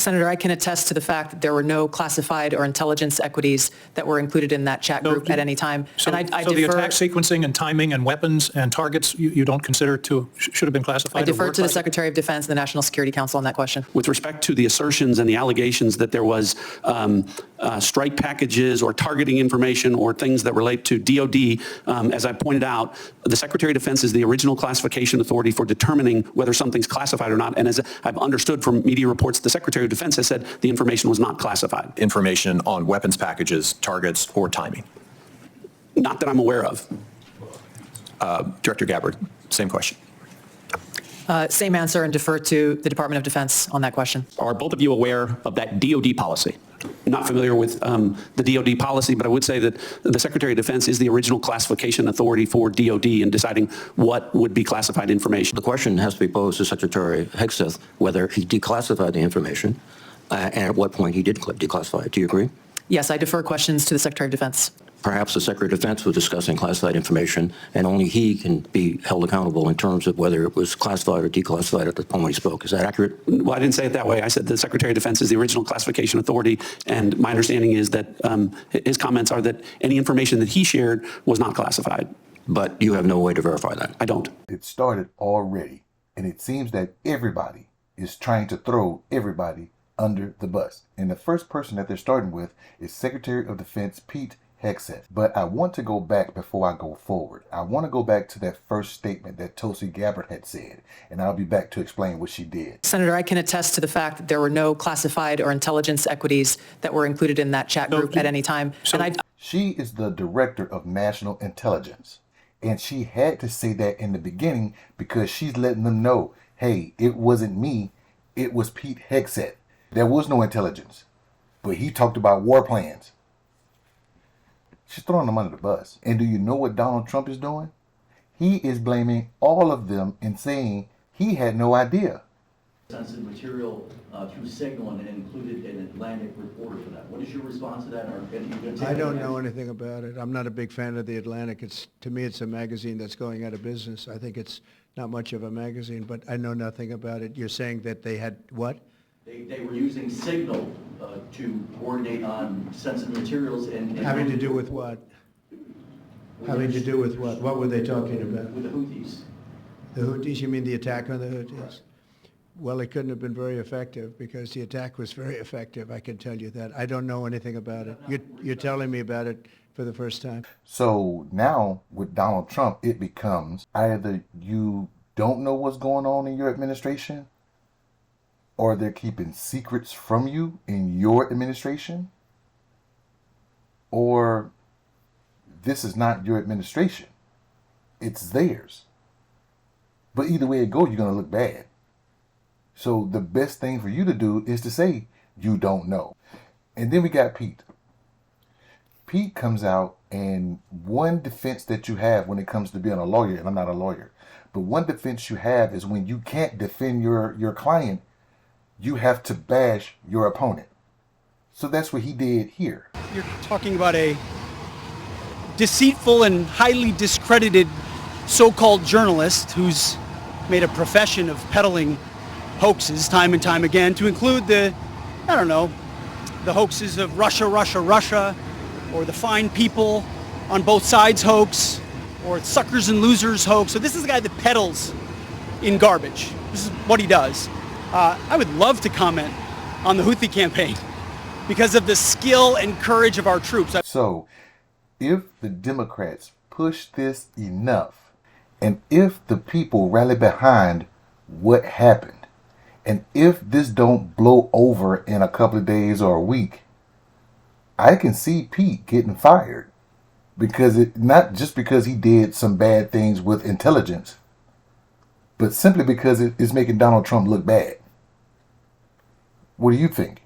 Senator, I can attest to the fact that there were no classified or intelligence equities that were included in that chat group at any time. So, and I so the defer, attack sequencing and timing and weapons and targets you don't consider should have been classified? I defer to the Secretary of Defense and the National Security Council on that question. With respect to the assertions and the allegations that there was strike packages or targeting information or things that relate to DOD, as I pointed out, the Secretary of Defense is the original classification authority for determining whether something's classified or not. And as I've understood from media reports, the Secretary of Defense has said the information was not classified. Information on weapons packages, targets, or timing? Not that I'm aware of. Director Gabbard, same question. Same answer, and defer to the Department of Defense on that question. Are both of you aware of that DOD policy? Not familiar with the DOD policy, but I would say that the Secretary of Defense is the original classification authority for DOD in deciding what would be classified information. The question has to be posed to Secretary Hegseth whether he declassified the information and at what point he did declassify it. Do you agree? Yes, I defer questions to the Secretary of Defense. Perhaps the Secretary of Defense was discussing classified information, and only he can be held accountable in terms of whether it was classified or declassified at the point he spoke. Is that accurate? Well, I didn't say it that way. I said the Secretary of Defense is the original classification authority, and my understanding is that his comments are that any information that he shared was not classified. But you have no way to verify that. I don't. It started already, and it seems that everybody is trying to throw everybody under the bus. And the first person that they're starting with is Secretary of Defense Pete Hegseth. But I want to go back before I go forward. I want to go back to that first statement that Tulsi Gabbard had said, and I'll be back to explain what she did. Senator, I can attest to the fact that there were no classified or intelligence equities that were included in that chat group at any time. She is the Director of National Intelligence, and she had to say that in the beginning because she's letting them know, hey, it wasn't me, it was Pete Hegseth. There was no intelligence, but he talked about war plans. She's throwing them under the bus. And do you know what Donald Trump is doing? He is blaming all of them and saying he had no idea. Sensitive material through Signal and included an Atlantic reporter for that. What is your response to that? I don't know anything about it. I'm not a big fan of the Atlantic. To me, it's a magazine that's going out of business. I think it's not much of a magazine, but I know nothing about it. You're saying that they had what? They were using Signal to coordinate on sensitive materials and having to do with what? Having to do with what? What were they talking about? With the Houthis. The Houthis? You mean the attack on the Houthis? Well, it couldn't have been very effective because the attack was very effective. I can tell you that. I don't know anything about it. You're telling me about it for the first time. So now with Donald Trump, it becomes either you don't know what's going on in your administration, or they're keeping secrets from you in your administration, or this is not your administration. It's theirs. But either way it goes, you're going to look bad. So the best thing for you to do is to say, you don't know. And then we got Pete. Pete comes out, and one defense that you have when it comes to being a lawyer, and I'm not a lawyer, but one defense you have is when you can't defend your client, you have to bash your opponent. So that's what he did here. You're talking about a deceitful and highly discredited so-called journalist who's made a profession of peddling hoaxes time and time again, to include the hoaxes of Russia, Russia, Russia, or the fine people on both sides hoax, or suckers and losers hoax. So this is a guy that peddles in garbage. This is what he does. I would love to comment on the Houthi campaign because of the skill and courage of our troops. So if the Democrats push this enough, and if the people rally behind what happened, and if this don't blow over in a couple of days or a week, I can see Pete getting fired, because not just because he did some bad things with intelligence, but simply because it's making Donald Trump look bad. What do you think?